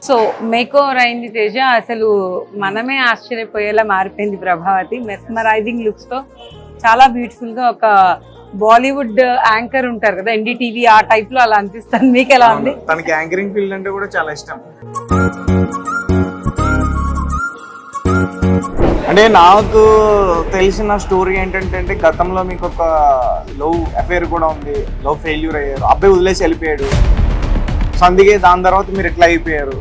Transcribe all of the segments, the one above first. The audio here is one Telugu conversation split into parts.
సో మేక్ ఓవర్ అయింది తేజ. అసలు మనమే ఆశ్చర్యపోయేలా మారిపోయింది ప్రభావతి. మెస్మరైజింగ్ లుక్స్ తో చాలా బ్యూటిఫుల్ గా ఒక బాలీవుడ్ యాంకర్ ఉంటారు కదా ఎన్డీటీవీ, ఆ టైప్ లో అలా అనిపిస్తుంది. మీకు ఎలా ఉంది? తనకి యాంకరింగ్ ఫీల్డ్ అంటే కూడా చాలా ఇష్టం. అంటే నాకు తెలిసిన స్టోరీ ఏంటంటే గతంలో మీకు ఒక లవ్ అఫేర్ కూడా ఉంది, లవ్ ఫెయిల్యూర్ అయ్యారు, అబ్బాయి వదిలేసి వెళ్ళిపోయాడు. సో అందుకే దాని తర్వాత మీరు ఎట్లా అయిపోయారు?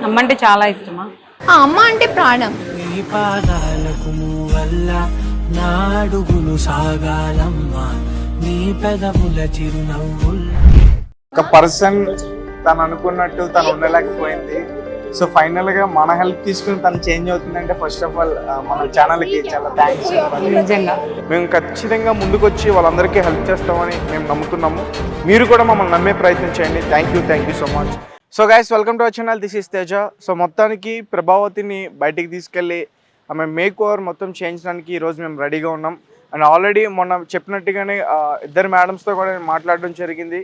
అమ్మ అంటే చాలా ఇష్టమా? అమ్మ అంటే ప్రాణం. ఒక పర్సన్ తను అనుకున్నట్టు తను ఉండలేకపోయింది. సో ఫైనల్ గా మన హెల్ప్ తీసుకుని తను చేంజ్ అవుతుందంటే ఫస్ట్ ఆఫ్ ఆల్ మన ఛానల్ కి చాలా థ్యాంక్స్. నిజంగా మేము ఖచ్చితంగా ముందుకు వచ్చి వాళ్ళందరికీ హెల్ప్ చేస్తామని మేము నమ్ముతున్నాము. మీరు కూడా మమ్మల్ని నమ్మే ప్రయత్నం చేయండి. Thank you so much. So guys, welcome to our channel. This is Teja. So మొత్తానికి ప్రభావతిని బయటికి తీసుకెళ్ళి ఆమె మేక్ ఓవర్ మొత్తం చేయించడానికి ఈరోజు మేము రెడీగా ఉన్నాం. అండ్ ఆల్రెడీ మొన్న చెప్పినట్టుగానే ఇద్దరు మేడమ్స్తో కూడా మాట్లాడడం జరిగింది.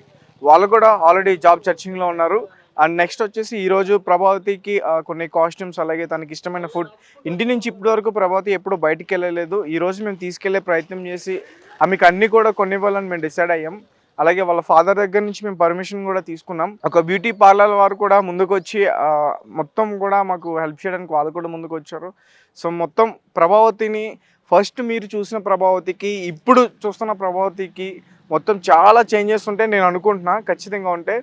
వాళ్ళు కూడా ఆల్రెడీ జాబ్ సర్చింగ్లో ఉన్నారు. అండ్ నెక్స్ట్ వచ్చేసి ఈరోజు ప్రభావతికి కొన్ని కాస్ట్యూమ్స్, అలాగే తనకి ఇష్టమైన ఫుడ్, ఇంటి నుంచి ఇప్పటి వరకు ప్రభావతి ఎప్పుడు బయటికి వెళ్ళలేదు. ఈరోజు మేము తీసుకెళ్లే ప్రయత్నం చేసి ఆమెకు అన్నీ కూడా కొనివ్వాలని మేము డిసైడ్ అయ్యాం. అలాగే వాళ్ళ ఫాదర్ దగ్గర నుంచి మేము పర్మిషన్ కూడా తీసుకున్నాం. ఒక బ్యూటీ పార్లర్ వారు కూడా ముందుకు వచ్చి మొత్తం కూడా మాకు హెల్ప్ చేయడానికి వాళ్ళు కూడా ముందుకు వచ్చారు. సో మొత్తం ప్రభావతిని ఫస్ట్ మీరు చూసిన ప్రభావతికి ఇప్పుడు చూస్తున్న ప్రభావతికి మొత్తం చాలా చేంజెస్ ఉంటాయి నేను అనుకుంటున్నా, ఖచ్చితంగా ఉంటాయి.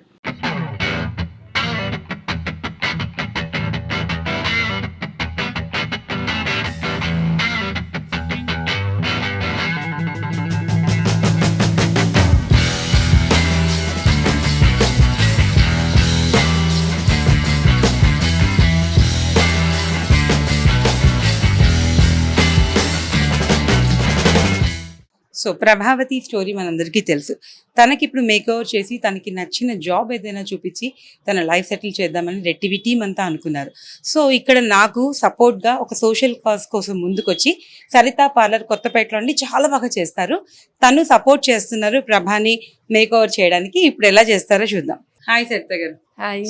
సో ప్రభావతి స్టోరీ మనందరికీ తెలుసు. తనకి ఇప్పుడు మేక్ ఓవర్ చేసి తనకి నచ్చిన జాబ్ ఏదైనా చూపించి తన లైఫ్ సెటిల్ చేద్దామని రెట్టివి టీమ్ అంతా అనుకున్నారు. సో ఇక్కడ నాకు సపోర్ట్గా ఒక సోషల్ కాజ్ కోసం ముందుకొచ్చి సరితా పార్లర్ కొత్తపేటలో అండి చాలా బాగా చేస్తారు. తను సపోర్ట్ చేస్తున్నారు ప్రభాని మేక్ ఓవర్ చేయడానికి. ఇప్పుడు ఎలా చేస్తారో చూద్దాం. హాయ్ సరిత గారు.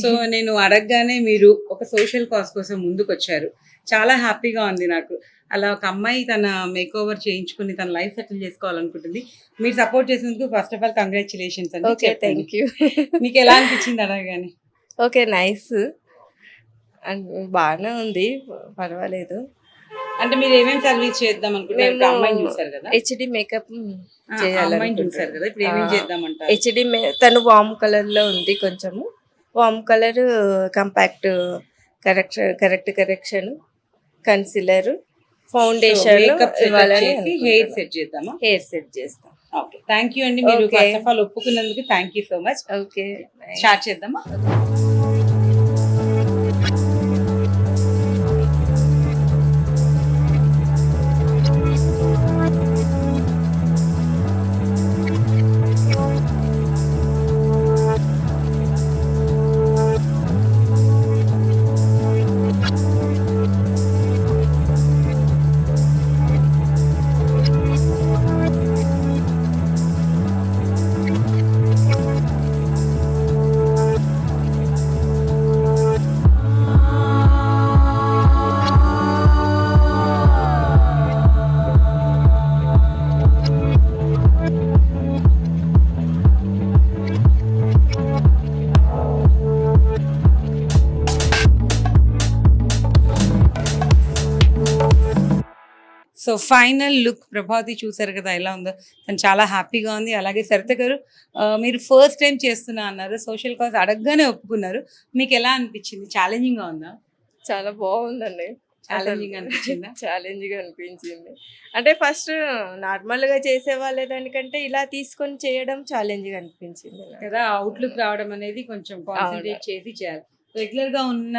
సో నేను అడగగానే మీరు ఒక సోషల్ కాజ్ కోసం ముందుకు వచ్చారు. చాలా హ్యాపీగా ఉంది నాకు. అలా ఒక అమ్మాయి తన మేక్ ఓవర్ చేయించుకుని తన లైఫ్ సెటిల్ చేసుకోవాలనుకుంటుంది. మీరు సపోర్ట్ చేసినందుకు ఫస్ట్ ఆఫ్ ఆల్ కంగ్రాచులేషన్స్ అండి. Okay, thank you. మీకు ఎలా అనిపించింది అడగగానే? ఓకే, నైస్ అండ్ బాగానే ఉంది, పర్వాలేదు. అంటే మీరు ఏమేమి సర్వీస్ చేద్దాం అనుకుంటున్నారు? అమ్మాయిని చూసారు కదా, హెచ్డి మేకప్ అమ్మాయిని చూసారు కదా, ఇప్పుడు ఏమేమి చేద్దామంటారు? హెచ్డి తను వామ్ కలర్ లో ఉంది, కొంచెము warm colour, compact correction, concealer, foundation, hair set చేద్దామా? హెయిర్ సెట్ చేస్తాం. ఓకే, థ్యాంక్ యూ అండి. మీరు ఫస్ట్ ఆఫ్ ఆల్ ఒప్పుకున్నందుకు thank you so much. Okay, start చేద్దామా? సో ఫైనల్ లుక్ ప్రభావతి చూసారు కదా ఎలా ఉందో. తను చాలా హ్యాపీగా ఉంది. అలాగే సరిత గారు, మీరు ఫస్ట్ టైం చేస్తున్నా అన్నారు, సోషల్ కాజ్ అడగగానే ఒప్పుకున్నారు. మీకు ఎలా అనిపించింది? ఛాలెంజింగ్గా ఉందా? చాలా బాగుందండి. ఛాలెంజింగ్ అనిపించిందా? ఛాలెంజింగ్ అనిపించింది. అంటే ఫస్ట్ నార్మల్గా చేసే వాళ్ళ దానికంటే ఇలా తీసుకొని చేయడం ఛాలెంజింగ్ అనిపించింది కదా. అవుట్లుక్ రావడం అనేది కొంచెం కాన్సన్ట్రేట్ చేసి చేయాలి. రెగ్యులర్ గా ఉన్న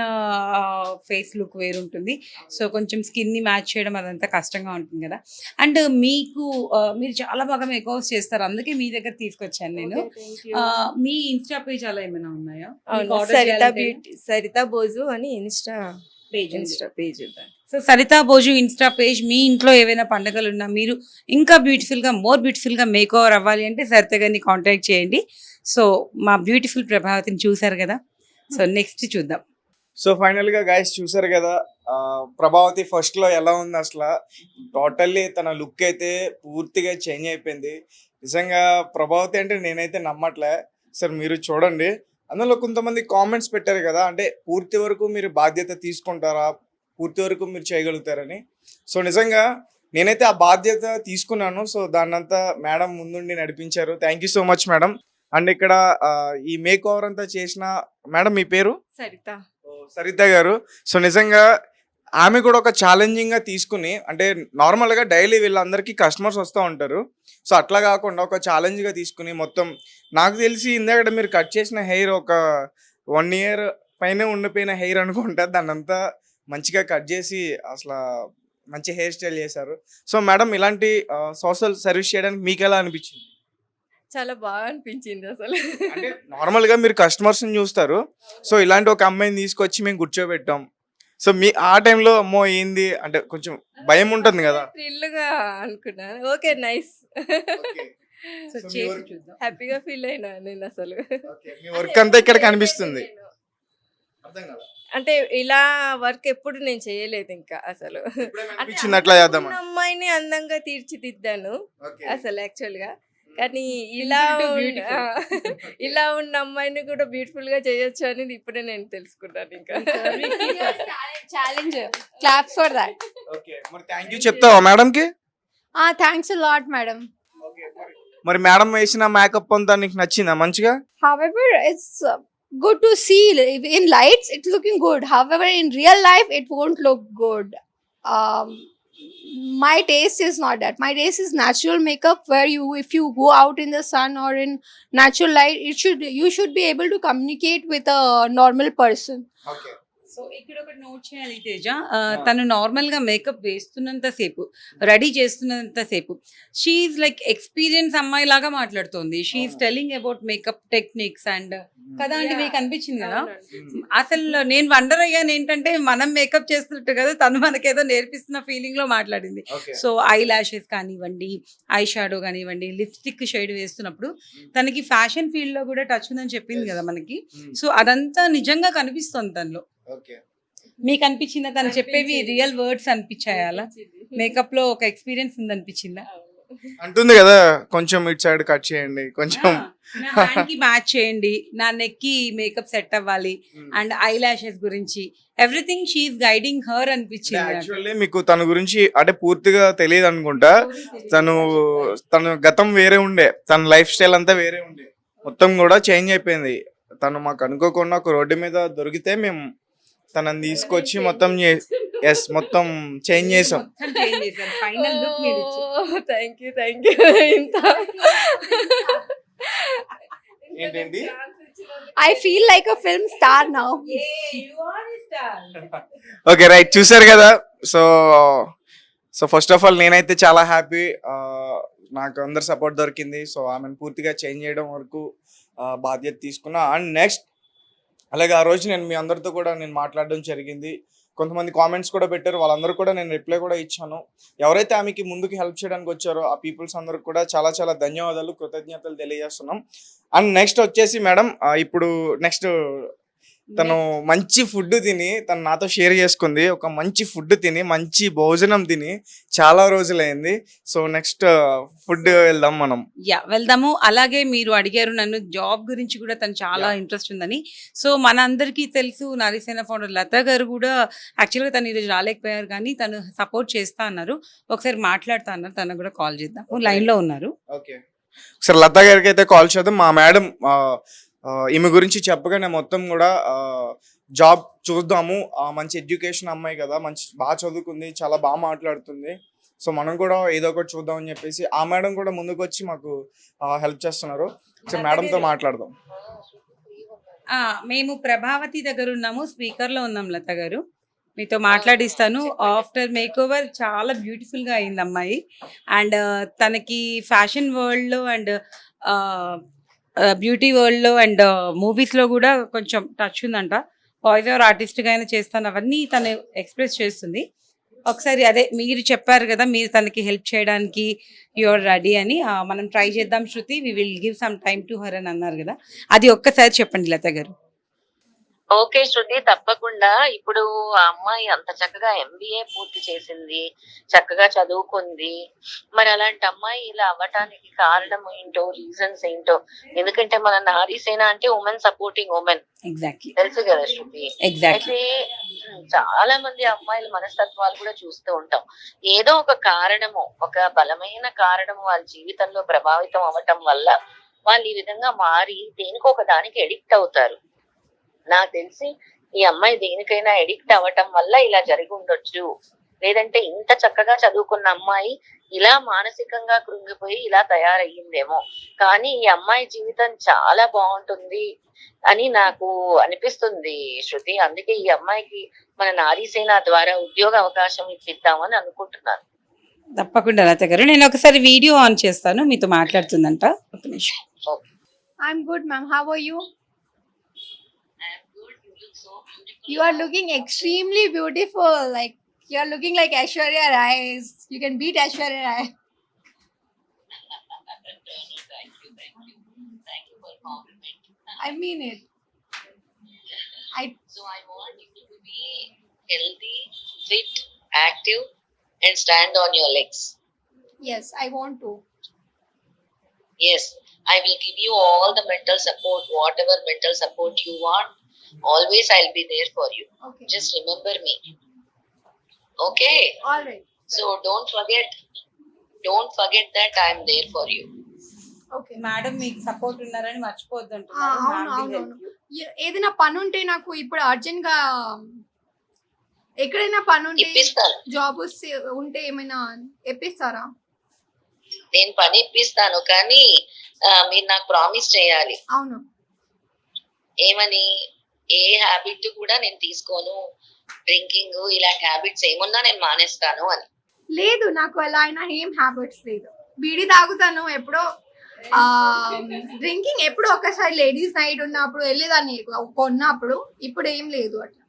ఫేస్ లుక్ వేరుంటుంది. సో కొంచెం స్కిన్ ని మ్యాచ్ చేయడం అదంతా కష్టంగా ఉంటుంది కదా. అండ్ మీకు మీరు చాలా బాగా మేకవర్స్ చేస్తారు, అందుకే మీ దగ్గర తీసుకొచ్చాను నేను. మీ ఇన్స్టా పేజ్ అలా ఏమైనా ఉన్నాయా? సరితా బోజు అని ఇన్స్టా పేజ్ ఇన్స్టా పేజ్ ఉంది. సో సరితా భోజు ఇన్స్టా పేజ్, మీ ఇంట్లో ఏవైనా పండుగలు ఉన్నా, మీరు ఇంకా బ్యూటిఫుల్గా మోర్ బ్యూటిఫుల్గా మేక్ ఓవర్ అవ్వాలి అంటే సరిత గారిని కాంటాక్ట్ చేయండి. సో మా బ్యూటిఫుల్ ప్రభావతిని చూసారు కదా, సో నెక్స్ట్ చూద్దాం. సో ఫైనల్గా గైస్ చూసారు కదా, ప్రభావతి ఫస్ట్లో ఎలా ఉంది అసలు. టోటల్లీ తన లుక్ అయితే పూర్తిగా చేంజ్ అయిపోయింది. నిజంగా ప్రభావతి అంటే నేనైతే నమ్మట్లే. సార్ మీరు చూడండి, అందులో కొంతమంది కామెంట్స్ పెట్టారు కదా, అంటే పూర్తి వరకు మీరు బాధ్యత తీసుకుంటారా, పూర్తి వరకు మీరు చేయగలుగుతారని. సో నిజంగా నేనైతే ఆ బాధ్యత తీసుకున్నాను. సో దాన్నంతా మేడం ముందుండి నడిపించారు. Thank you so much madam. And ఇక్కడ ఈ మేక్ ఓవర్ అంతా చేసిన మేడం, మీ పేరు? సరిత. సరిత గారు. సో నిజంగా ఆమె కూడా ఒక ఛాలెంజింగ్గా తీసుకుని, అంటే నార్మల్గా డైలీ వీళ్ళందరికీ కస్టమర్స్ వస్తూ ఉంటారు. సో అట్లా కాకుండా ఒక ఛాలెంజ్గా తీసుకుని మొత్తం, నాకు తెలిసి ఇందాక మీరు కట్ చేసిన హెయిర్ ఒక 1 year పైన ఉండిపోయిన హెయిర్ అనుకుంటా, దాన్ని అంతా మంచిగా కట్ చేసి అసలు మంచి హెయిర్ స్టైల్ చేశారు. సో మేడం, ఇలాంటి సోషల్ సర్వీస్ చేయడానికి మీకు ఎలా అనిపించింది? చాలా బాగా అనిపించింది అసలు. అంటే నార్మల్గా మీరు కస్టమర్స్ని చూస్తారు, సో ఇలాంటి ఒక అమ్మాయిని తీసుకొచ్చి మేము కూర్చోబెట్టాం. సో మీ ఆ టైంలో అమ్మో ఏంది అంటే కొంచెం భయం ఉంటుంది కదా. థ్రిల్గా అనుకున్నాను. Okay, nice. సో చేసి చూద్దాం. హ్యాపీగా ఫీల్ అయినా నేను అసలు. మీ వర్క్ అంతా ఇక్కడ కనిపిస్తుంది. అంటే ఇలా వర్క్ ఎప్పుడు నేను చేయలేదు ఇంకా అసలు. అనిపించింది అట్లా చేద్దాం. ఉన్న అమ్మాయిని అందంగా తీర్చిదిద్దాను అసలు యాక్చువల్ గా. కానీ ఇలా ఇలా ఉన్న అమ్మాయిని కూడా బ్యూటిఫుల్ గా చేయొచ్చు అని ఇప్పుడే నేను తెలుసుకున్నాను. ఇంకా challenge. Claps for that. Okay, మరి థ్యాంక్ యూ చెప్తావా మేడం కి? Thanks a lot, madam. మరి మేడం వేసిన మేకప్ అంతా నీకు నచ్చిందా మంచిగా? However, it's good to see. In lights it's looking good, however in real life it won't look good. My taste is not that. My taste is natural makeup, where if you go out in the sun or in natural light, you should be able to communicate with a normal person. Okay. So ఇక్కడ ఒకటి నోట్ చేయాలి తేజ, తను నార్మల్గా మేకప్ వేస్తున్నంత సేపు, రెడీ చేస్తున్నంత సేపు, షీఈ్ లైక్ ఎక్స్పీరియన్స్ అమ్మాయి లాగా మాట్లాడుతోంది. She telling about makeup techniques and కదా అంటే మీకు అనిపించింది కదా. అసలు నేను వండర్ అయ్యాను ఏంటంటే, మనం మేకప్ చేస్తున్నట్టు కదా తను మనకేదో నేర్పిస్తున్న ఫీలింగ్ లో మాట్లాడింది. సో ఐ లాషెస్ కానివ్వండి, ఐ షాడో కానివ్వండి, లిప్స్టిక్ షేడ్ వేస్తున్నప్పుడు తనకి ఫ్యాషన్ ఫీల్డ్ లో కూడా టచ్ ఉందని చెప్పింది కదా మనకి. సో అదంతా నిజంగా కనిపిస్తుంది తనలో. ఓకే, మీకు అనిపించిందా తను చెప్పేవి రియల్ వర్డ్స్ అనిపించాయా? అలా మేకప్ లో ఒక ఎక్స్పీరియన్స్ ఉంది అనిపించిందా? అంటుంది కదా కొంచెం ఇటు సైడ్ కట్ చేయండి, కొంచెం నా హ్యాండ్ కి మ్యాచ్ చేయండి, నా నెక్ కి మేకప్ సెట్ అవ్వాలి, అండ్ ఐ లాషెస్ గురించి ఎవ్రీథింగ్ షీఈ్ గైడింగ్ హర్ అనిపించింది. యాక్చువల్లీ మీకు తన గురించి అంటే పూర్తిగా తెలియదు అనుకుంటా. తన గతం వేరే ఉండే, తన లైఫ్ స్టైల్ అంతా వేరే ఉండే, మొత్తం కూడా చేంజ్ అయిపోయింది. తను మాకు అనుకోకుండా ఒక రోడ్డు మీద దొరికితే మేము తనని తీసుకొచ్చి మొత్తం మొత్తం చేంజ్ చేసాం. ఫైనల్ లుక్ మీరు థ్యాంక్ యూ ఇంత ఏంటండి? I feel like a film star now. Okay, right, చూసారు కదా. సో ఫస్ట్ ఆఫ్ ఆల్ నేనైతే చాలా హ్యాపీ, నాకు అందరు సపోర్ట్ దొరికింది. సో ఆమెను పూర్తిగా చేంజ్ చేయడం వరకు బాధ్యత తీసుకున్నా. అండ్ నెక్స్ట్ అలాగే ఆ రోజు నేను మీ అందరితో కూడా నేను మాట్లాడడం జరిగింది. కొంతమంది కామెంట్స్ కూడా పెట్టారు, వాళ్ళందరూ కూడా నేను రిప్లై కూడా ఇచ్చాను. ఎవరైతే ఆమెకి ముందుకు హెల్ప్ చేయడానికి వచ్చారో ఆ పీపుల్స్ అందరికి కూడా చాలా చాలా ధన్యవాదాలు, కృతజ్ఞతలు తెలియజేస్తున్నాం. అండ్ నెక్స్ట్ వచ్చేసి మేడం, ఇప్పుడు నెక్స్ట్ తను మంచి ఫుడ్ తిని తను నాతో షేర్ చేసుకుంది. ఒక మంచి ఫుడ్ తిని, మంచి భోజనం తిని చాలా రోజులైంది. సో నెక్స్ట్ ఫుడ్ వెళ్దాం మనం. వెళ్దాము. అలాగే మీరు అడిగారు నన్ను జాబ్ గురించి కూడా తను చాలా ఇంట్రెస్ట్ ఉందని. సో మన అందరికీ తెలుసు, నారీసేన ఫౌండర్ లత గారు కూడా యాక్చువల్గా తను ఈరోజు రాలేకపోయారు, కానీ తను సపోర్ట్ చేస్తా అన్నారు. ఒకసారి మాట్లాడుతా అన్నారు, తనకు కూడా కాల్ చేద్దాము. లైన్ లో ఉన్నారు. ఓకే, ఒకసారి లత గారికి అయితే కాల్ చేద్దాం. మా మేడం ఈమె గురించి చెప్పగానే మొత్తం కూడా జాబ్ చూద్దాము, మంచి ఎడ్యుకేషన్ అమ్మాయి కదా, మంచి బాగా చదువుకుంది, చాలా బాగా మాట్లాడుతుంది, సో మనం కూడా ఏదో ఒకటి చూద్దాం అని చెప్పేసి ఆ మేడం కూడా ముందుకు వచ్చి మాకు హెల్ప్ చేస్తున్నారు. సో మేడంతో మాట్లాడదాం. మేము ప్రభావతి దగ్గర ఉన్నాము, స్పీకర్ లో ఉన్నాం. లత గారు మీతో మాట్లాడిస్తాను. ఆఫ్టర్ మేక్ ఓవర్ చాలా బ్యూటిఫుల్ గా అయింది అమ్మాయి. అండ్ తనకి ఫ్యాషన్ వరల్డ్ లో అండ్ బ్యూటీ వరల్డ్ లో అండ్ మూవీస్ లో కూడా కొంచెం టచ్ ఉందంట. వాయిస్ ఓవర్ ఆర్టిస్ట్గా అయినా చేస్తాను, అవన్నీ తను ఎక్స్ప్రెస్ చేస్తుంది. ఒకసారి అదే మీరు చెప్పారు కదా, మీరు తనకి హెల్ప్ చేయడానికి యువర్ రెడీ అని, మనం ట్రై చేద్దాం Shruti, we will give some time to her అని అన్నారు కదా, అది ఒక్కసారి చెప్పండి లత గారు. ఓకే శృతి, తప్పకుండా. ఇప్పుడు ఆ అమ్మాయి అంత చక్కగా ఎంబీఏ పూర్తి చేసింది, చక్కగా చదువుకుంది. మరి అలాంటి అమ్మాయి ఇలా అవ్వటానికి కారణం ఏంటో, రీజన్స్ ఏంటో. ఎందుకంటే మన నారీ సేన అంటే ఉమెన్ సపోర్టింగ్ ఉమెన్, ఎగ్జాక్ట్లీ తెలుసు కదా శృతి. ఎగ్జాక్ట్లీ. అయితే చాలా మంది అమ్మాయిల మనస్తత్వాలు కూడా చూస్తూ ఉంటాం. ఏదో ఒక కారణము, ఒక బలమైన కారణము వాళ్ళ జీవితంలో ప్రభావితం అవ్వటం వల్ల వాళ్ళు ఈ విధంగా మారి దేనికో ఒక దానికి ఎడిక్ట్ అవుతారు. నాకు తెలిసి ఈ అమ్మాయి దేనికైనా ఎడిక్ట్ అవ్వటం వల్ల ఇలా జరిగి ఉండొచ్చు. లేదంటే ఇంత చక్కగా చదువుకున్న అమ్మాయి ఇలా మానసికంగా కృంగిపోయి ఇలా తయారయ్యిందేమో. కానీ ఈ అమ్మాయి జీవితం చాలా బాగుంటుంది అని నాకు అనిపిస్తుంది శృతి. అందుకే ఈ అమ్మాయికి మన నారీసేన ద్వారా ఉద్యోగ అవకాశం ఇప్పిద్దామని అనుకుంటున్నాను. తప్పకుండా లత గారు, నేను ఒకసారి వీడియో ఆన్ చేస్తాను, మీతో మాట్లాడుతుందంట. ఒక నిమిషం. I'm good, ma'am. How are you? You are looking extremely beautiful. Like you are looking like Aishwarya Rai. You can beat Aishwarya Rai. Thank you for compliment. I mean it. So I want you to be healthy, fit, active, and stand on your legs. Yes, I want to. Yes, I will give you all the mental support, whatever mental support you want. Always I'll be there for you. Okay. Just remember me. Okay? All right. So don't forget that I'm there for you. Okay. Madam మీకు సపోర్ట్ ఉన్నారని మర్చిపోద్దు అవును. ఏదైనా పని ఉంటే నాకు ఇప్పుడు అర్జెంట్ గా, ఎక్కడైనా పని ఉంటే, ఇప్పిస్తాను. జాబ్ ఉంటే ఏమైనా ఇప్పిస్తారా? నేను పని ఇప్పిస్తాను, కానీ మీరు నాకు ప్రామిస్ చేయాలి. అవును. ఏమని? ఏ హ్యాబిట్ కూడా నేను తీసుకోను, డ్రింకింగ్ ఇలాంటి హ్యాబిట్స్ ఏమున్నా నేను మానేస్తాను అని. లేదు, నాకు అలా అయినా ఏం హ్యాబిట్స్ లేదు. బీడీ తాగుతాను ఎప్పుడో, డ్రింకింగ్ ఎప్పుడో ఒకసారి లేడీస్ నైట్ ఉన్నప్పుడు వెళ్ళేదాన్ని కొన్నప్పుడు, ఇప్పుడు ఏం లేదు అట్లా.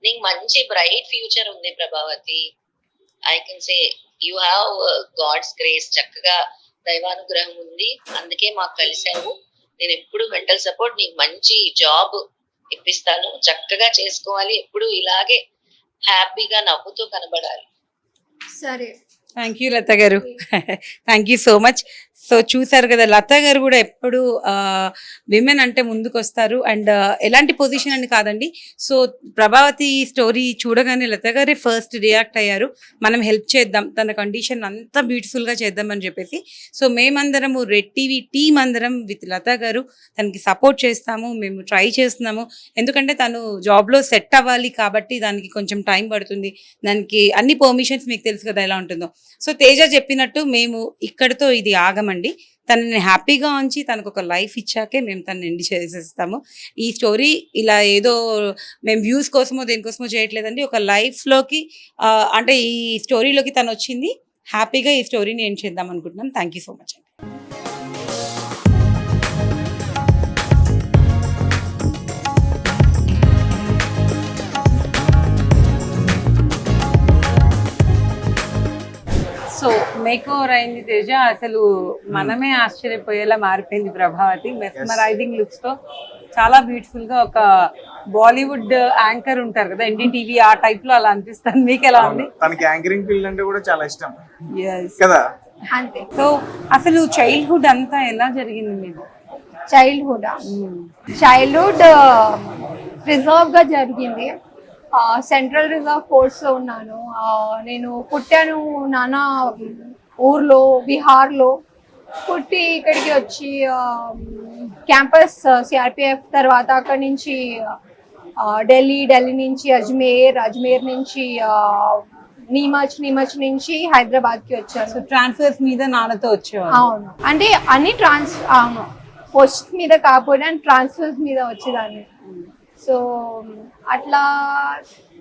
నీకు మంచి బ్రైట్ ఫ్యూచర్ ఉంది Prabhavati. I can say you have God's grace. చక్కగా దైవానుగ్రహం ఉంది, అందుకే మాకు కలిసావు. నేను ఎప్పుడు మెంటల్ సపోర్ట్, నీకు మంచి జాబ్ ఇప్పిస్తాను. చక్కగా చేసుకోవాలి, ఎప్పుడు ఇలాగే హ్యాపీగా నవ్వుతూ కనబడాలి. సరే. థ్యాంక్ యూ లత గారు, thank you so much. So చూసారు కదా, లత గారు కూడా ఎప్పుడు విమెన్ అంటే ముందుకు వస్తారు. అండ్ ఎలాంటి పొజిషన్ అని కాదండి. సో ప్రభావతి స్టోరీ చూడగానే లత గారే ఫస్ట్ రియాక్ట్ అయ్యారు, మనం హెల్ప్ చేద్దాం, తన కండిషన్ అంతా బ్యూటిఫుల్గా చేద్దామని చెప్పేసి. సో మేమందరము రెడ్ టీవీ టీమ్ అందరం విత్ లత గారు తనకి సపోర్ట్ చేస్తాము, మేము ట్రై చేస్తున్నాము. ఎందుకంటే తను జాబ్లో సెట్ అవ్వాలి కాబట్టి దానికి కొంచెం టైం పడుతుంది. దానికి అన్ని పర్మిషన్స్ మీకు తెలుసు కదా ఎలా ఉంటుందో. సో తేజ చెప్పినట్టు మేము ఇక్కడితో ఇది ఆగమండి. తనని హ్యాపీగా ఉంచి తనకు ఒక లైఫ్ ఇచ్చాకే మేము తనని ఎండ్ చేసేస్తాము. ఈ స్టోరీ ఇలా ఏదో మేము వ్యూస్ కోసమో దేనికోసమో చేయట్లేదండి. ఒక లైఫ్లోకి అంటే ఈ స్టోరీలోకి తను వచ్చింది, హ్యాపీగా ఈ స్టోరీని ఎండ్ చేద్దాం అనుకుంటున్నాం. థ్యాంక్ యూ సో మచ్ అండి. సో మేక్ ఓవర్ అయింది తేజ, అసలు మనమే ఆశ్చర్యపోయేలా మారిపోయింది ప్రభావతి. మెస్మరైజింగ్ లుక్స్ తో చాలా బ్యూటిఫుల్ గా, ఒక బాలీవుడ్ యాంకర్ ఉంటారు కదా ఎన్డీటీవీ, ఆ టైప్ లో అలా అనిపిస్తుంది. మీకు ఎలా ఉంది? తనకి యాంకరింగ్ ఫీల్డ్ అంటే కూడా చాలా ఇష్టం Yes. కదా. అంతే. సో అసలు చైల్డ్హుడ్ అంతా ఎలా జరిగింది మీది? చైల్డ్హుడ్ రిజర్వ్ గా జరిగింది. సెంట్రల్ రిజర్వ్ ఫోర్స్ లో ఉన్నాను. నేను పుట్టాను నానా ఊర్లో, బీహార్లో. పుట్టి ఇక్కడికి వచ్చి క్యాంపస్ సిఆర్పిఎఫ్, తర్వాత అక్కడి నుంచి ఢిల్లీ నుంచి అజ్మేర్ నుంచి నీమచ్ నుంచి హైదరాబాద్కి వచ్చాను. సో ట్రాన్స్ఫర్స్ మీద నాన్నతో వచ్చేవారు? అవును, అంటే అన్ని అవును, పోస్ట్ మీద కాకపోయినా ట్రాన్స్ఫర్స్ మీద వచ్చేదాన్ని. సో అట్లా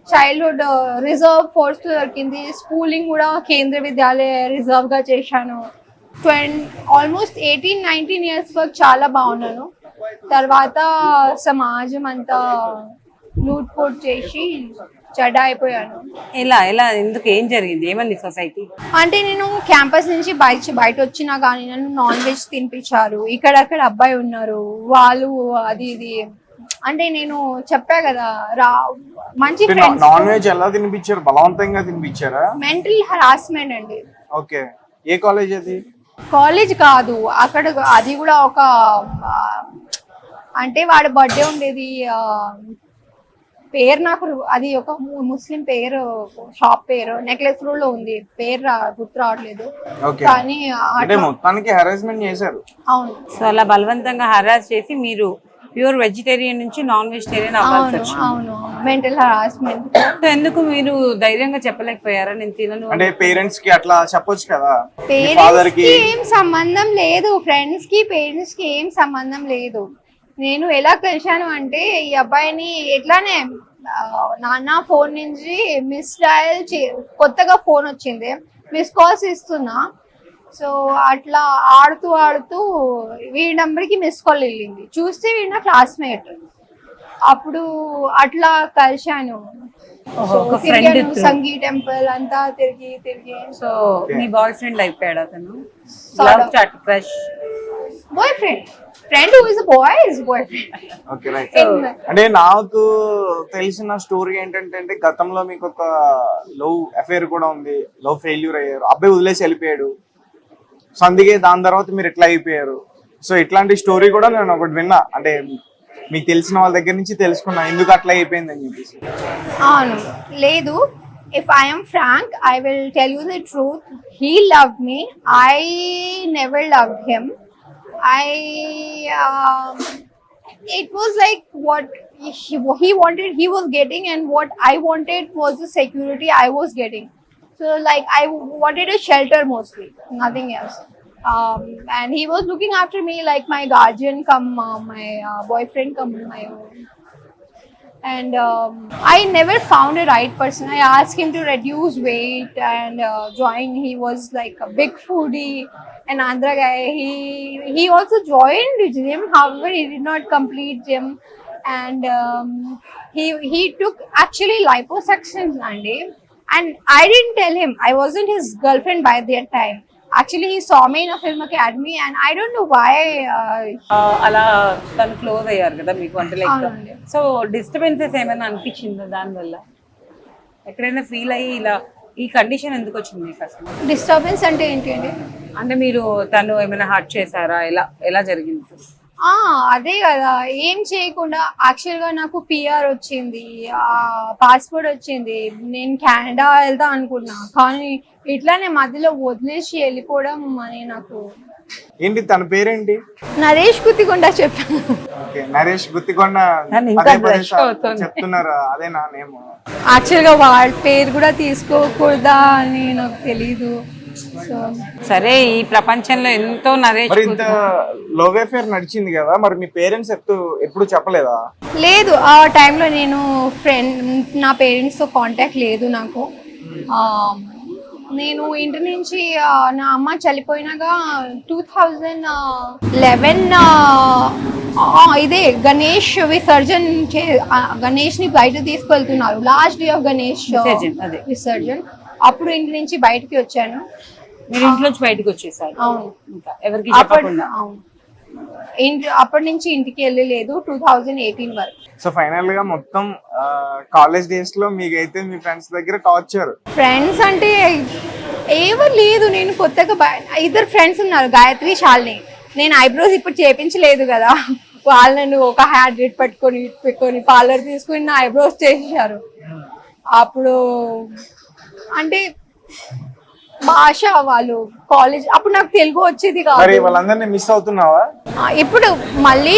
చైల్డ్హుడ్ రిజర్వ్ ఫోర్స్ దొరికింది. స్కూలింగ్ కూడా కేంద్ర విద్యాలయ రిజర్వ్గా చేశాను. ఆల్మోస్ట్ 18-19 ఇయర్స్ వరకు చాలా బాగున్నాను. తర్వాత సమాజం అంతా లూట్పోట్ చేసి చెడ్డ అయిపోయాను. ఎలా ఎలా ఎందుకు ఏం జరిగింది, ఏమంది సొసైటీ? అంటే నేను క్యాంపస్ నుంచి బయట వచ్చినా కానీ నన్ను నాన్ వెజ్ తినిపించారు. ఇక్కడక్కడ అబ్బాయి ఉన్నారు, వాళ్ళు అది ఇది అంటే నేను చెప్పా కదా మంచి ఫ్రెండ్స్. నాన్ వెజ్ ఎలా తినిపించారు? బలవంతంగా తినిపించారా? మెంటల్ హరాస్మెంట్ అండి. ఓకే, ఏ కాలేజ్ అది? కాలేజ్ కాదు, అక్కడ అది కూడా ఒక అంటే వాడి బర్త్డే ఉండేది. పేరు నాకు అది ఒక ముస్లిం పేరు, షాప్ పేరు నెక్లెస్ రోడ్ లో ఉంది, పేరు గుర్తు రావట్లేదు. కానీ మొత్తానికి హరాస్మెంట్ చేశారు. అవును. సో అలా బలవంతంగా హరాస్ చేసి మీరు ప్యూర్ వెజిటేరియన్ నుంచి నాన్ వెజిటేరియన్ అవ్వాల్సి వచ్చింది. అవును, మెంటల్ హరాస్మెంట్. సో ఎందుకు మీరు ధైర్యంగా చెప్పలేకపోయారా నేను తినను? అంటే పేరెంట్స్ కి అట్లా చెప్పొచ్చు కదా. పేరెంట్స్ కి ఏం సంబంధం లేదు, ఫ్రెండ్స్ కి పేరెంట్స్ కి ఏం సంబంధం లేదు. నేను ఎలా కలిశాను అంటే ఈ అబ్బాయిని ఎట్లానే నాన్న ఫోన్ నుంచి మిస్ డయల్ కొత్తగా ఫోన్ వచ్చింది, మిస్ కాల్స్ ఇస్తున్నా. సో అట్లా ఆడుతూ వీడి నెంబర్కి మిస్ కాల్ వెళ్ళింది, చూస్తే వీడి నా క్లాస్మేట్. అప్పుడు అట్లా కలిశాను. సంగీ టెంపుల్ అంతా తిరిగి. సో మీ బాయ్ ఫ్రెండ్ అయిపోయాడు అతను? Crush boy friend who is a boy is boyfriend. Okay, right. అంటే నాకు తెలిసిన స్టోరీ ఏంటంటే గతంలో మీకు ఒక లవ్ అఫేర్ కూడా ఉంది, లవ్ ఫెయిల్యూర్ అయ్యారు, అబ్బాయి వదిలేసి వెళ్ళిపోయాడు. సో అందుకే దాని తర్వాత మీరు ఎట్లా అయిపోయారు. సో ఇట్లాంటి స్టోరీ కూడా నేను ఒకటి విన్నా, అంటే మీకు తెలిసిన వాళ్ళ దగ్గర నుంచి తెలుసుకున్నా ఎందుకు అట్లా అయిపోయింది అని చెప్పేసి. అవును, లేదు. If I am frank, I will tell you the truth. He loved me. I never loved him. It was like what he wanted, he was getting, and what I wanted was the security I was getting. So like I wanted a shelter mostly, nothing else. And he was looking after me like my guardian come, my boyfriend come my own. And I never found a right person. I asked him to reduce weight and join. He was like a big foodie. And Andhra guy, he also joined gym. However, he did not complete gym. And he took actually liposuction one day. And I didn't tell him. I wasn't his girlfriend by that time. Actually, he saw me in a film academy, and I don't know why. అలా తను క్లోజ్ అయ్యారు కదా మీకు, అంటే లైక్ సో డిస్టర్బెన్సెస్ ఏమైనా అనిపించిందా దానివల్ల? ఎక్కడైనా ఫీల్ అయ్యి ఇలా ఈ కండిషన్ ఎందుకు వచ్చింది మీకు అసలు? డిస్టర్బెన్స్ అంటే ఏంటి అండి? అంటే మీరు తను ఏమైనా హర్ట్ చేశారా? ఎలా జరిగింది? అదే కదా, ఏం చేయకుండా యాక్చువల్గా నాకు పిఆర్ వచ్చింది, పాస్పోర్ట్ వచ్చింది, నేను కెనడా వెళ్తా అనుకున్నా. కానీ ఇట్లానే మధ్యలో వదిలేసి వెళ్ళిపోవడం అని నాకు. ఏంటి తన పేరేంటి? నరేష్ గుత్తికొండ చెప్పాను. నరేష్ గుత్తికొండ చెప్తున్నారా? అదేనా నేమ్? యాక్చువల్గా వాళ్ళ పేరు కూడా తీసుకోకూడదా అని నాకు తెలీదు. సరే, ఈ ప్రపంచంలో ఎంతో నరేష్ ఇంత లవ్ అఫేర్ నడిచింది కదా, మరి మీ పేరెంట్స్ ఎప్పుడు చెప్పలేదా? లేదు, ఆ టైంలో నేను నా పేరెంట్స్తో కాంటాక్ట్ లేదు నాకు. నేను ఇంటి నుంచి నా అమ్మ చనిపోయినాక 2011 ఇదే గణేష్ విసర్జన్ గణేష్ని బయట తీసుకెళ్తున్నారు, last day of Ganesh visarjan. అప్పుడు ఇంటి నుంచి బయటకి వచ్చాను. మీరు ఇంట్లోంచి బయటకు వచ్చేసారు? అవును. ఎవరికి చెప్పకుండా? అవును, అప్పటి నుంచి ఇంటికి వెళ్ళలేదు 2018 వరకు. సో ఫైనల్ గా మొత్తం కాలేజ్ డేస్ లో మీకైతే మీ ఫ్రెండ్స్ దగ్గర టార్చర్? ఫ్రెండ్స్ అంటే ఎవరు లేదు, నేను కొత్తగా ఇద్దరు ఫ్రెండ్స్ ఉన్నారు, గాయత్రి, శాలిని. నేను ఐబ్రోస్ ఇప్పుడు చేపించలేదు కదా, వాళ్ళు నన్ను ఒక హ్యాడ్ రేట్ పెట్టుకొని పార్లర్ తీసుకుని నా ఐబ్రోస్ చేసేసారు. అప్పుడు అంటే భాష వాళ్ళు కాలేజ్ అప్పుడు నాకు తెలుగు వచ్చేది కాదు. వాళ్ళందరినీ మిస్ అవుతున్నావా? ఇప్పుడు మళ్ళీ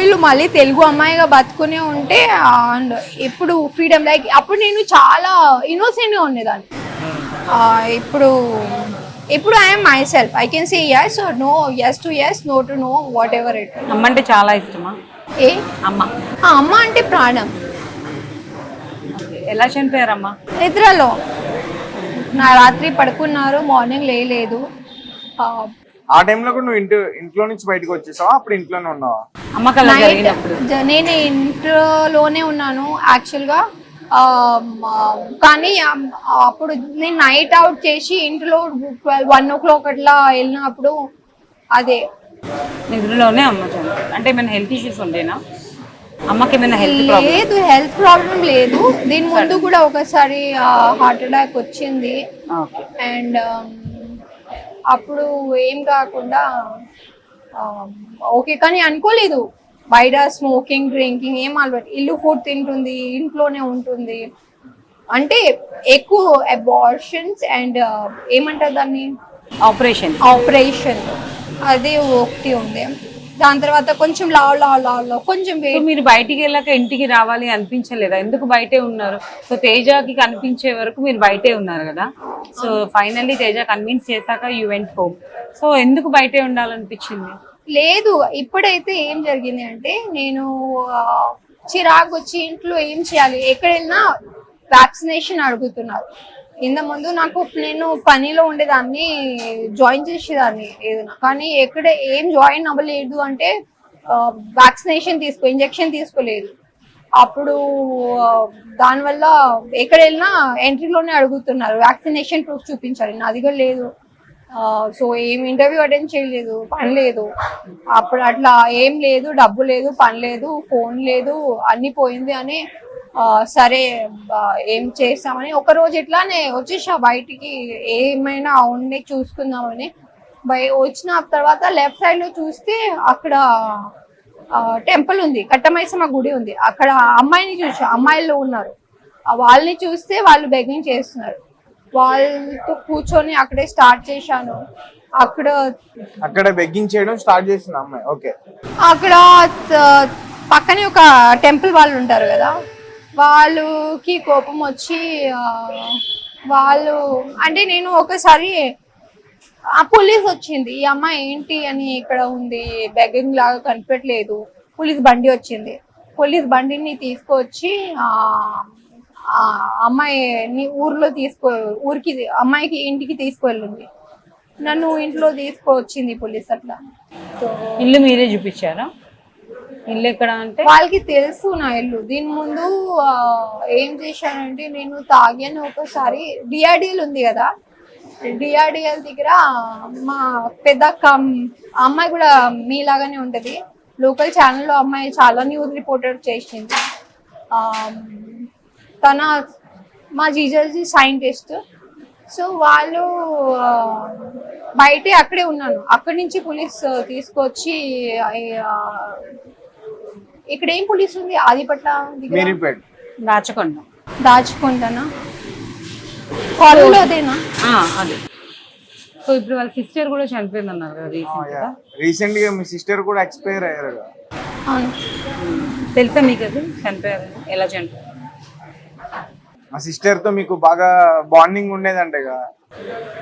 వీళ్ళు మళ్ళీ తెలుగు అమ్మాయిగా బతుకునే ఉంటే ఇప్పుడు ఫ్రీడమ్, లైక్ అప్పుడు నేను చాలా ఇన్నోసెంట్ గా ఉండేదాన్ని. ఇప్పుడు I'm my self. I can say yes or no, yes to yes, no to no, whatever it. అమ్మ అంటే చాలా ఇష్టమా? అమ్మ అంటే ప్రాణం. ఎలా చనిపోయారమ్మా? నిద్రలో నా రాత్రి పడుకున్నారు, మార్నింగ్ లేదు. ఆ టైంలో కూడా నువ్వు ఇంట్లో నుంచి బయటకు వచ్చేసావా? అప్పుడు ఇంట్లోనే ఉన్నావా? అమ్మకి అలా జరిగినప్పుడు నేను ఇంట్లోనే ఉన్నాను యాక్చువల్గా. కానీ అప్పుడు నేను నైట్ అవుట్ చేసి ఇంట్లో 1 o'clock అట్లా వెళ్ళినప్పుడు అదే నిద్రలోనే అమ్మ చనిపోయింది. అంటే ఏమైనా హెల్త్ ఇష్యూస్ ఉండేనా అమ్మకి? ఏమైనా హెల్త్ ప్రాబ్లమ్? లేదు, హెల్త్ ప్రాబ్లం లేదు. దీని ముందు కూడా ఒకసారి హార్ట్ అటాక్ వచ్చింది. ఓకే. అండ్ అప్పుడు ఏం కాకుండా ఓకే, కానీ అనుకోలేదు బయట స్మోకింగ్ డ్రింకింగ్ ఏం అలవాటు. ఇల్లు ఫుడ్ తింటుంది, ఇంట్లోనే ఉంటుంది. అంటే ఎక్కువ అబార్షన్స్ అండ్ ఏమంటారు దాన్ని, ఆపరేషన్ అది ఒకటి ఉంది. దాని తర్వాత కొంచెం లావ్ కొంచెం సో మీరు బయటికి వెళ్ళాక ఇంటికి రావాలి అనిపించలేదా? ఎందుకు బయటే ఉన్నారు? సో తేజకి కనిపించే వరకు మీరు బయటే ఉన్నారు కదా. సో ఫైనల్లీ తేజ కన్విన్స్ చేశాక యూ వెంట్ హోమ్. సో ఎందుకు బయటే ఉండాలనిపించింది? లేదు, ఇప్పుడైతే ఏం జరిగింది అంటే నేను చిరాకు వచ్చి ఇంట్లో ఏం చేయాలి, ఎక్కడ వెళ్ళినా వ్యాక్సినేషన్ అడుగుతున్నారు. ఇంత ముందు నేను పనిలో ఉండేదాన్ని, జాయిన్ చేసేదాన్ని ఏదైనా, కానీ ఎక్కడ ఏం జాయిన్ అవ్వలేదు అంటే వ్యాక్సినేషన్ ఇంజెక్షన్ తీసుకోలేదు. అప్పుడు దానివల్ల ఎక్కడ వెళ్ళినా ఎంట్రీలోనే అడుగుతున్నారు, వ్యాక్సినేషన్ ప్రూఫ్ చూపించాలి. నాది కూడా లేదు. సో ఏం ఇంటర్వ్యూ అటెండ్ చేయలేదు, పని లేదు. అప్పుడు అట్లా ఏం లేదు, డబ్బు లేదు, పని లేదు, ఫోన్ లేదు, అన్ని పోయింది అని సరే ఏం చేస్తామని ఒకరోజు ఇట్లానే వచ్చేసా బయటికి, ఏమైనా ఉండే చూసుకుందామని. వచ్చిన తర్వాత లెఫ్ట్ సైడ్ లో చూస్తే అక్కడ టెంపుల్ ఉంది, కట్టమైసమ్మ గుడి ఉంది. అక్కడ అమ్మాయిని చూసా, అమ్మాయిలు ఉన్నారు. వాళ్ళని చూస్తే వాళ్ళు బెగ్గింగ్ చేస్తున్నారు. వాళ్ళతో కూర్చొని అక్కడే స్టార్ట్ చేశాను. అక్కడ బెగ్గింగ్ చేయడం స్టార్ట్ చేసిన అమ్మాయి. ఓకే. అక్కడ పక్కనే ఒక టెంపుల్ వాళ్ళు ఉంటారు కదా, వాళ్ళకి కోపం వచ్చి వాళ్ళు అంటే నేను ఒకసారి పోలీస్ వచ్చింది, ఈ అమ్మాయి ఏంటి అని ఇక్కడ ఉంది, బెగ్గింగ్ లాగా కనిపెట్టలేదు. పోలీస్ బండి వచ్చింది, పోలీస్ బండిని తీసుకొచ్చి అమ్మాయిని ఊరికి అమ్మాయికి ఇంటికి తీసుకువెళ్ళింది. నన్ను ఇంట్లో తీసుకొచ్చింది పోలీస్. అట్లా ఇల్లు మీరే చూపించారా? ఇల్లు ఎక్కడ అంటే వాళ్ళకి తెలుసు నా ఇల్లు. దీని ముందు ఏం చేశానంటే నేను తాగాను ఒకసారి. డిఆర్డిఎల్ ఉంది కదా, డిఆర్డిఎల్ దగ్గర మా పెద్ద అమ్మాయి కూడా మీలాగానే ఉంటది, లోకల్ ఛానల్లో అమ్మాయి చాలా న్యూస్ రిపోర్టర్ చేసింది. తన మా జీజాజీ సైంటిస్ట్. సో వాళ్ళు బయటే అక్కడే ఉన్నాను. అక్కడి నుంచి పోలీస్ తీసుకొచ్చి ఇక్కడ ఏం పోలీస్ ఉంది, ఆదిపట్ల దాచుకుంటానా కాలేజ్ అదేనా? అదే. సో ఇప్పుడు వాళ్ళ సిస్టర్ కూడా చనిపోయింది అన్నారు కదా రీసెంట్ గా. మీ సిస్టర్ కూడా ఎక్స్పైర్ అయ్యారు కదా. తెలుసా మీకు? అది చనిపోయారు, ఎలా చనిపోయారు? మా సిస్టర్ తో మీకు బాగా బాండింగ్ ఉండేదంటే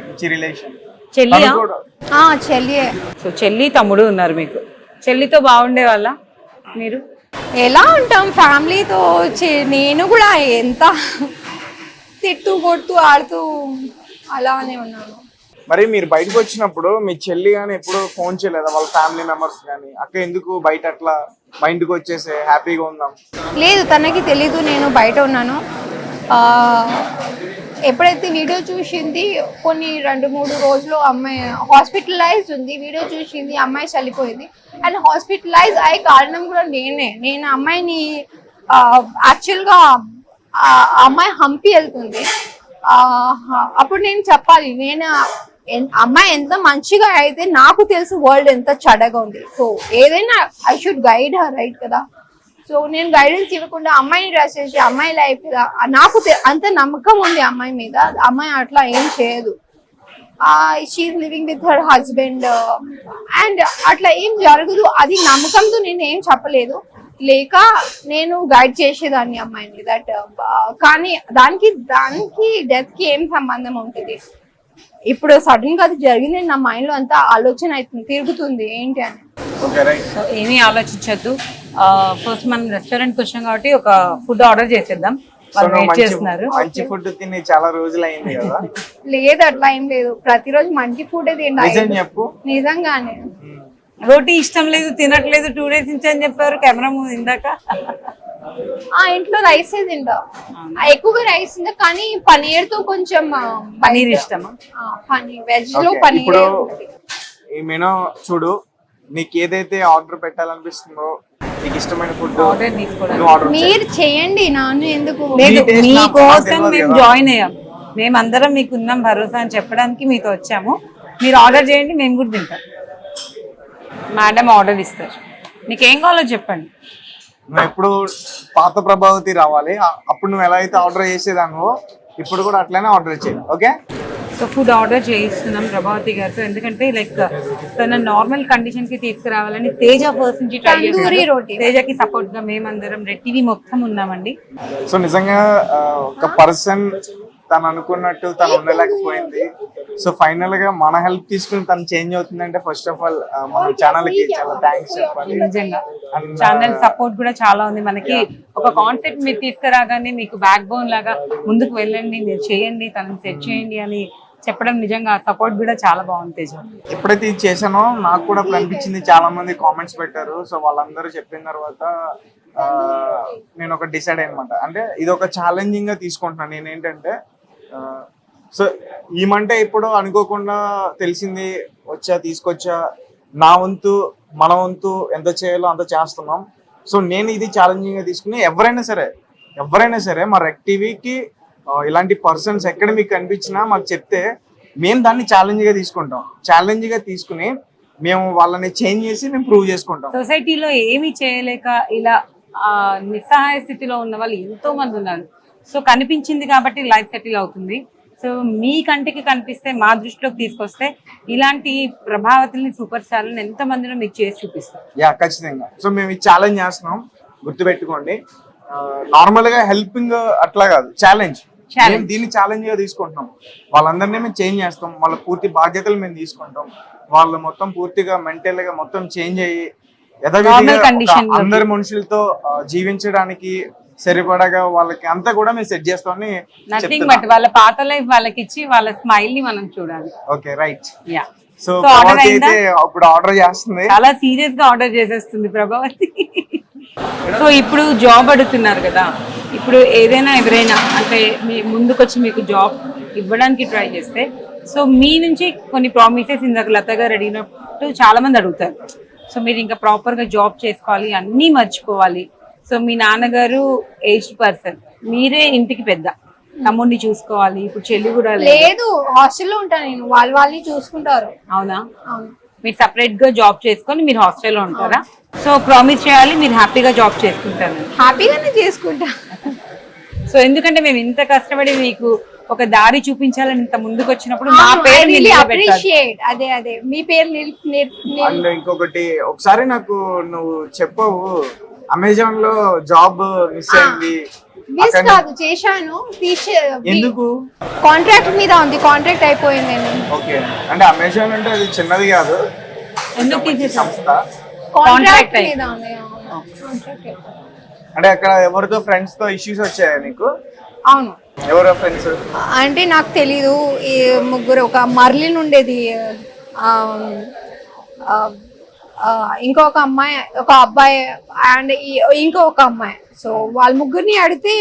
మంచి రిలేషన్. చెల్లియా? చెల్లి. సో చెల్లి తమ్ముడు ఉన్నారు మీకు. చెల్లితో బాగుండే వాళ్ళ మీరు? ఎలా ఉంటాం ఫ్యామిలీతో. నేను కూడా ఎంత తిట్టు కొడుతూ ఆడుతూ అలానే ఉన్నాను. మరి మీరు బయటకు వచ్చినప్పుడు మీ చెల్లి కానీ ఎప్పుడు ఫోన్ చేయలేదా, వాళ్ళ ఫ్యామిలీ మెంబర్స్ కానీ, అక్క ఎందుకు బయట అట్లా మా ఇంటికి వచ్చేసి హ్యాపీగా ఉందాం? లేదు, తనకి తెలీదు నేను బయట ఉన్నాను. ఎప్పుడైతే వీడియో చూసింది, కొన్ని 2-3 రోజులు అమ్మాయి హాస్పిటలైజ్ ఉంది. వీడియో చూసింది, అమ్మాయి చనిపోయింది. అండ్ హాస్పిటలైజ్ అయ్యే కారణం కూడా నేను అమ్మాయిని యాక్చువల్గా అమ్మాయి హంపి వెళ్తుంది. అప్పుడు నేను చెప్పాలి, అమ్మాయి ఎంత మంచిగా అయితే నాకు తెలుసు వరల్డ్ ఎంత చెడ్డగా ఉంది. సో ఏదైనా I should guide her, right కదా. సో నేను గైడెన్స్ ఇవ్వకుండా అమ్మాయిని డ్రెస్ చేసి అమ్మాయి లైఫ్ కదా, నాకు అంత నమ్మకం ఉంది అమ్మాయి మీద. అమ్మాయి అట్లా ఏం చేయదు. She living with her husband and అట్లా ఏం జరగదు. అది నమ్మకంతో నేను ఏం చెప్పలేదు, లేక నేను గైడ్ చేసేదాన్ని అమ్మాయిని. కానీ దానికి డెత్ కి ఏం సంబంధం ఉంటుంది? ఇప్పుడు సడన్ గా అది జరిగింది, నా మైండ్ లో అంతా ఆలోచన అవుతుంది, తిరుగుతుంది ఏంటి అని. సో ఏమీ ఆలోచించద్దు. ఫస్ట్ మనం రెస్టారెంట్ కి వచ్చాం కాబట్టి ఒక ఫుడ్ ఆర్డర్ చేసేద్దాం. వాళ్ళు వెయిట్ చేస్తున్నారు. మంచి ఫుడ్ తిని చాలా రోజులు అయింది కదా. లేదు, అట్లా ఏం లేదు, ప్రతిరోజు మంచి ఫుడ్ తింటాను. చెప్పు. నిజంగానే రోటీ ఇష్టం లేదు, తినట్లేదు 2 days నుంచి అని చెప్పారు కెమెరా ముందు ఇందాక. ఆ ఇంట్లో రైస్ తింటా, ఎక్కువగా రైస్ తింటా, కానీ పనీర్ తో కొంచెం పనీర్ ఇష్టమా? పనీర్ వెజ్ లో Okay, పనీర్ ఇప్పుడు ఈ మెనూ చూడు, నీకు ఏదైతే ఆర్డర్ పెట్టాలనిపిస్తుందో, నీకు ఇష్టమైన ఫుడ్ ఆర్డర్ తీసుకోవడానికి నువ్వు ఆర్డర్ మీరు చేయండి, నాన్న ఎందుకు. లేదు, మీ taste నాకు మీకోసం తెలియదు మేము కదా. జాయిన్ అయ్యాం. మేమందరం మీకు ఉన్నాం భరోసా అని చెప్పడానికి మీతో వచ్చాము. మీరు ఆర్డర్ చేయండి, మేము కూడా తింటాం. మేడం ఆర్డర్ ఇస్తారు, మీకు ఏం కావాలో చెప్పండి. నువ్వు ఎప్పుడు పాత ప్రభావతి రావాలి, అప్పుడు నువ్వు ఎలా అయితే ఆర్డర్ చేసేదానివో ఇప్పుడు కూడా అట్లనే ఆర్డర్ ఇచ్చేయి. ఓకే, సో ఫుడ్ ఆర్డర్ చేయిస్తున్నాం ప్రభావతి గారితో, ఎందుకంటే లైక్ తన నార్మల్ కండిషన్ కి తీసుకురావాలని తేజ ఫస్ట్ నుంచి ట్రై తందూరి చేస్తున్నాం. రోటీ. తేజకి సపోర్ట్ గా మేమందరం రెడ్ టీవీ మొత్తం ఉన్నామండి. సో నిజంగా ఒక పర్సన్ తను అనుకున్నట్టు తను ఉండలేకపోయింది. సో ఫైనల్ గా మన హెల్ప్ తీసుకుని తను చేంజ్ అవుతుందంటే ఫస్ట్ ఆఫ్ ఆల్ మన ఛానల్ కి చాలా థ్యాంక్స్ చెప్పాలి. నిజంగా ఛానల్ సపోర్ట్ కూడా చాలా ఉంది మనకి. ఒక కాన్సెప్ట్ మీరు తీసుకురాగానే మీకు బ్యాక్ బోన్ లాగా ముందుకు వెళ్ళండి, మీరు చేయండి, తనని సెట్ చేయండి అని చెప్పడం నిజంగా సపోర్ట్ కూడా చాలా బాగుంది తేజ. ఎప్పుడైతే ఇది చేశానో నాకు కూడా అప్పుడు అనిపించింది, చాలా మంది కామెంట్స్ పెట్టారు. సో వాళ్ళందరూ చెప్పిన తర్వాత నేను ఒక డిసైడ్ అయ్యనమాట. అంటే ఇది ఒక ఛాలెంజింగ్ గా తీసుకుంటున్నాను నేను. ఏంటంటే సో ఈమంటే ఇప్పుడు అనుకోకుండా తెలిసింది, తీసుకొచ్చా, నా వంతు మన వంతు ఎంత చేయాలో అంత చేస్తున్నాం. సో నేను ఇది ఛాలెంజింగ్ గా తీసుకుని ఎవరైనా సరే మా రెడ్ టీవీకి ఇలాంటి పర్సన్స్ ఎక్కడ మీకు కనిపించినా మాకు చెప్తే మేము దాన్ని ఛాలెంజ్ గా తీసుకుంటాం. ఛాలెంజ్ గా తీసుకుని మేము వాళ్ళని చేంజ్ చేసి మేము ప్రూవ్ చేసుకుంటాం. సొసైటీలో ఏమి చేయలేక ఇలా నిస్సహాయ స్థితిలో ఉన్న వాళ్ళు ఎంతో మంది ఉన్నారు. సో కనిపించింది కాబట్టి లైఫ్ సెటిల్ అవుతుంది. సో మీ కంటికి కనిపిస్తే, మా దృష్టిలోకి తీసుకొస్తే ఇలాంటి ప్రభావతుల్ని, సూపర్ స్టార్లను ఎంత మందిలో మీకు చేసి చూపిస్తాం. యా, ఖచ్చితంగా. సో మేము ఈ ఛాలెంజ్ చేస్తున్నాం, గుర్తుపెట్టుకోండి. నార్మల్ గా హెల్పింగ్ అట్లా కాదు, ఛాలెంజ్. మేము దీన్ని ఛాలెంజ్ గా తీసుకుంటున్నాం. వాళ్ళందరినీ మేము చేంజ్ చేస్తాం, వాళ్ళ పూర్తి బాధ్యతలు మేము తీసుకుంటాం. వాళ్ళు మొత్తం పూర్తిగా మెంటల్ గా మొత్తం చేంజ్ అయ్యి అందరి మనుషులతో జీవించడానికి సరిపడగా వాళ్ళకి అంతా కూడా మేము సెట్ చేస్తామని నథింగ్ బట్ వాళ్ళ పాత లైఫ్ వాళ్ళకి ఇచ్చి వాళ్ళ స్మైల్ ని మనం చూడాలి. Okay, right. Yeah, so Prabhavati అయితే ఇప్పుడు ఆర్డర్ చేస్తుంది, చాలా సీరియస్ గా ఆర్డర్ చేసేస్తుంది ప్రభావతి. సో ఇప్పుడు జాబ్ అడుగుతున్నారు కదా, ఇప్పుడు ఏదైనా ఎవరైనా అంటే మీ ముందుకొచ్చి మీకు జాబ్ ఇవ్వడానికి ట్రై చేస్తే, సో మీ నుంచి కొన్ని ప్రామిసెస్ ఇందాక లత గారు అడిగినట్టు చాలా మంది అడుగుతారు. సో మీరు ఇంకా ప్రాపర్ గా జాబ్ చేసుకోవాలి, అన్నీ మర్చిపోవాలి. సో మీ నాన్నగారు ఏజ్డ్ పర్సన్, మీరే ఇంటికి పెద్ద, తమ్ముడిని చూసుకోవాలి, ఇప్పుడు చెల్లి కూడా లేదు, హాస్టల్లో ఉంటాను నేను, వాళ్ళని చూసుకుంటారు. అవునా? అవును. మీరు సపరేట్ గా జాబ్ చేసుకొని మీరు హాస్టల్లో ఉంటారా? సో ప్రామిస్ చేయాలి, మీరు హ్యాపీగా జాబ్ చేసుకుంటారు. హ్యాపీగానే చేసుకుంటా. సో ఎందుకంటే మేము ఇంత కష్టపడి మీకు ఒక దారి చూపించాలని ఇంత ముందుకు వచ్చినప్పుడు మా పేరు అప్రిషియేట్. అదే మీ పేరు అండ్ ఇంకొకటి, ఒకసారి నాకు నువ్వు చెప్పవు అమెజాన్ లో జాబ్ మిస్ అయింది. మిస్ కాదు, చేశాను. ఎందుకు? కాంట్రాక్ట్ మీద ఉంది, కాంట్రాక్ట్ అయిపోయింది. ఓకే, అంటే అమెజాన్ అంటే అది చిన్నది కాదు, ఎందుకు తీసేసాం? సంస్థ. కాంట్రాక్ట్ మీద ఉంది. అంటే అక్కడ ఎవరితో ఫ్రెండ్స్ తో ఇష్యూస్ వచ్చాయా నీకు? అవును. ఎవరో ఫ్రెండ్స్ అంటే నాకు తెలీదు, ఈ ముగ్గురు, ఒక మర్లిన్ ఉండేది, ఇంకొక అమ్మాయి, ఒక అబ్బాయి అండ్ ఇంకొక అమ్మాయి. సో వాళ్ళ ముగ్గురిని అడిగితే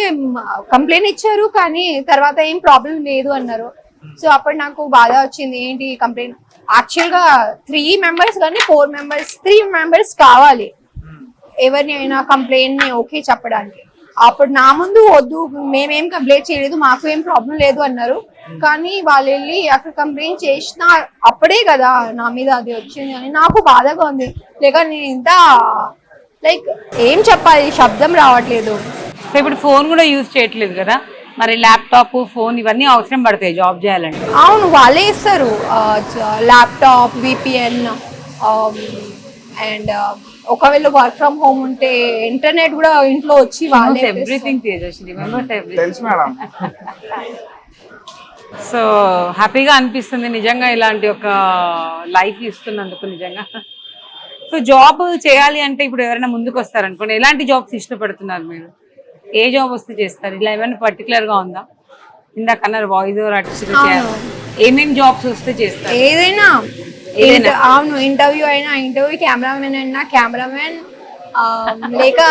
కంప్లైంట్ ఇచ్చారు, కానీ తర్వాత ఏం ప్రాబ్లం లేదు అన్నారు. సో అప్పుడు నాకు బాధ వచ్చింది, ఏంటి కంప్లైంట్. యాక్చువల్ గా 3 members కానీ 3 members కావాలి ఎవరిని అయినా కంప్లైంట్ ని ఓకే చెప్పడానికి. అప్పుడు నా ముందు వద్దు, మేమేం కంప్లైంట్ చేయలేదు, మాకు ఏం ప్రాబ్లం లేదు అన్నారు. కానీ వాళ్ళు వెళ్ళి అక్కడ కంప్లైంట్ చేసిన అప్పుడే కదా నా మీద అది వచ్చింది అని నాకు బాధగా ఉంది. లేక నేను ఇంత లైక్ ఏం చెప్పాలి, శబ్దం రావట్లేదు. సో ఇప్పుడు ఫోన్ కూడా యూజ్ చేయట్లేదు కదా, మరి ల్యాప్టాప్, ఫోన్ ఇవన్నీ అవసరం పడతాయి జాబ్ చేయాలంటే. అవును, వాళ్ళే ఇస్తారు, ల్యాప్టాప్, విపిఎన్, అండ్ ఒకవేళ వర్క్ ఫ్రమ్ హోమ్ ఉంటే ఇంటర్నెట్ కూడా ఇంట్లో వచ్చి వాళ్ళే ఎవ్రీథింగ్ తేజస్వి రిమెంబర్స్ ఎవ్రీథింగ్. తెలుసు మేడం. సో హ్యాపీగా అనిపిస్తుంది నిజంగా ఇలాంటి ఒక లైఫ్ ఇస్తున్నందుకు నిజంగా. సో జాబ్ చేయాలి అంటే ఇప్పుడు ఎవరైనా ముందుకు వస్తారనుకోండి, ఎలాంటి జాబ్స్ ఇష్టపడుతున్నారు మీరు? ఏ జాబ్ వస్తే చేస్తారు? ఇలా ఏమైనా పర్టికులర్ గా ఉందా? ఇందాక అన్నారు వాయిస్ ఓవర్ ఆర్టిస్ట్ చేయాలి, ఏమేమి జాబ్స్ వస్తే చేస్తారు? ఏదైనా అవును, ఇంటర్వ్యూ అయినా ఇంటర్వ్యూ, కెమెరామెన్ అయినా కెమెరామెన్, లేక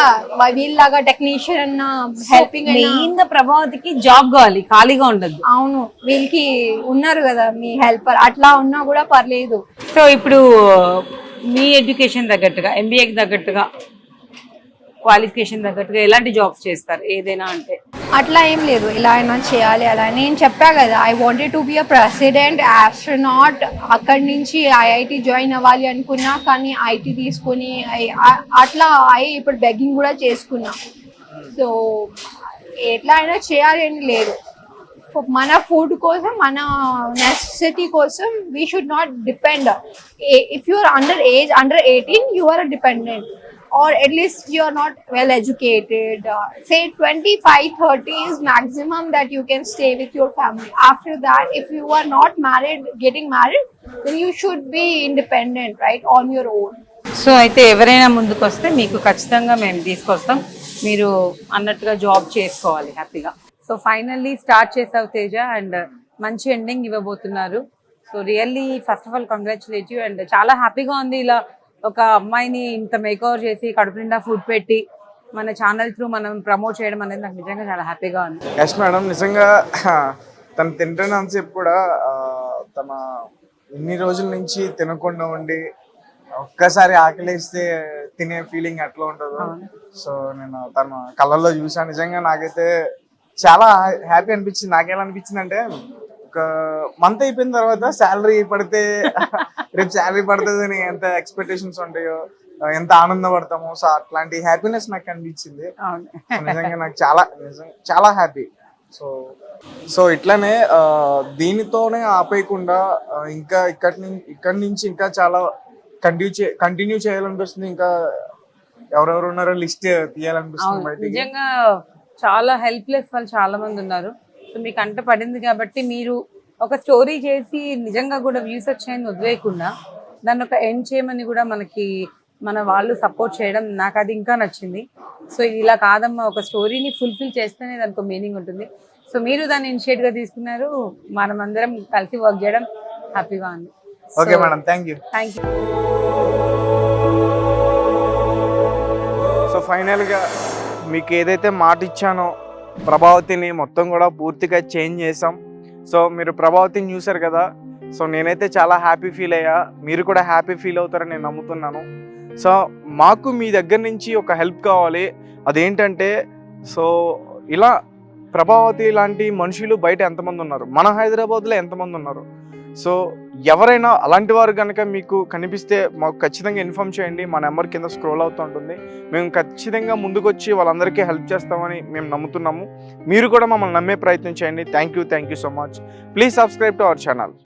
వీళ్ళలాగా టెక్నీషియన్ అన్న హెల్పింగ్ అయినా. మెయిన్ గా ప్రభావతికి జాబ్ కావాలి, ఖాళీగా ఉండదు. అవును, వీళ్ళకి ఉన్నారు కదా మీ హెల్పర్, అట్లా ఉన్నా కూడా పర్లేదు. సో ఇప్పుడు మీ ఎడ్యుకేషన్ తగ్గట్టుగా, ఎంబీఏకి తగ్గట్టుగా, క్వాలిఫికేషన్ తగ్గట్టుగా ఎలాంటి జాబ్స్ చేస్తారు ఏదైనా అంటే? అట్లా ఏం లేదు, ఇలా అయినా చేయాలి అలా. నేను చెప్పా కదా, I wanted to be a president astronaut. అక్కడి నుంచి ఐఐటి జాయిన్ అవ్వాలి అనుకున్నా, కానీ ఐటీ తీసుకుని అట్లా ఇప్పుడు బెగ్గింగ్ కూడా చేసుకున్నా. సో ఎట్లా అయినా చేయాలి అని లేదు. మన ఫుడ్ కోసం, మన నెసెసిటీ కోసం we should not depend. If you are under 18 you are a dependent, or at least you are not well educated. Say 25-30 is maximum that you can stay with your family. After that, if you are not getting married, then you should be independent, right, on your own. So అయితే ఎవరైనా ముందుకు వస్తే మీకు ఖచ్చితంగా మేము తీసుకొస్తాం, మీరు అన్నట్టుగా జాబ్ చేసుకోవాలి హ్యాపీగా. సో ఫైనల్లీ స్టార్ట్ చేసావు తేజ, అండ్ మంచి ఎండింగ్ ఇవ్వబోతున్నారు. So really first of all congratulate you, and చాలా హ్యాపీగా ఉంది ఇలా ఒక అమ్మాయిని ఇంత మేకఓవర్ చేసి కడుపు నిండా ఫుడ్ పెట్టి మన ఛానల్ త్రూ మనం ప్రమోట్ చేయడం అనేది నాకు నిజంగా చాలా హ్యాపీగా ఉంది. ఎస్ మేడం, నిజంగా తను తింటున్నంతసేపు కూడా తన ఇన్ని రోజుల నుంచి తినకుండా ఉండి ఒక్కసారి ఆకలిస్తే తినే ఫీలింగ్ ఎట్లా ఉంటుందో, సో నేను తన కళ్ళల్లో చూసాను. నిజంగా నాకైతే చాలా హ్యాపీ అనిపించింది. నాకేలా అనిపించింది అంటే, ఒక మంత్ అయిపోయిన తర్వాత శాలరీ పడితే రేపు శాలరీ పడుతుంది అని ఎంత ఎక్స్పెక్టేషన్స్ ఉంటాయో, ఎంత ఆనందపడతామో, సో అట్లాంటి హ్యాపీనెస్ నాకు అనిపించింది. నిజంగా నాకు చాలా హ్యాపీ. సో ఇట్లానే దీనితోనే ఆపేయకుండా ఇంకా ఇక్కడి నుంచి ఇంకా చాలా కంటిన్యూ చేయాలనిపిస్తుంది. ఇంకా ఎవరెవరు ఉన్నారో లిస్ట్ తీయాలనిపిస్తుంది. నిజంగా చాలా హెల్ప్లెస్ వాళ్ళు చాలా మంది ఉన్నారు. సో మీకు అంట పడింది కాబట్టి మీరు ఒక స్టోరీ చేసి నిజంగా కూడా వ్యూస్ వచ్చాయని వదిలేయకుండా దాన్ని ఒక ఎండ్ చేయమని కూడా మన వాళ్ళు సపోర్ట్ చేయడం నాకు అది ఇంకా నచ్చింది. సో ఇలా కాదమ్మా, ఒక స్టోరీని ఫుల్ఫిల్ చేస్తేనే దానికి మీనింగ్ ఉంటుంది. సో మీరు దాన్ని ఇనిషియేట్గా తీసుకున్నారు, మనం అందరం కలిసి వర్క్ చేయడం హ్యాపీగా ఉంది. Okay madam, thank you. So ఫైనల్గా మీకు ఏదైతే మాట ఇచ్చానో ప్రభావతిని మొత్తం కూడా పూర్తిగా చేంజ్ చేసాం. సో మీరు ప్రభావతిని చూసారు కదా, సో నేనైతే చాలా హ్యాపీ ఫీల్ అయ్యా, మీరు కూడా హ్యాపీ ఫీల్ అవుతారని నేను నమ్ముతున్నాను. సో మాకు మీ దగ్గర నుంచి ఒక హెల్ప్ కావాలి. అదేంటంటే, సో ఇలా ప్రభావతి లాంటి మనుషులు బయట ఎంతమంది ఉన్నారు, మన హైదరాబాద్లో ఎంతమంది ఉన్నారు. సో ఎవరైనా అలాంటి వారు కనుక మీకు కనిపిస్తే మాకు ఖచ్చితంగా ఇన్ఫార్మ్ చేయండి. మా నెంబర్ కింద స్క్రోల్ అవుతూ ఉంటుంది. మేము ఖచ్చితంగా ముందుకొచ్చి వాళ్ళందరికీ హెల్ప్ చేస్తామని మేము నమ్ముతున్నాము. మీరు కూడా మమ్మల్ని నమ్మే ప్రయత్నం చేయండి. Thank you so much. Please subscribe to our channel.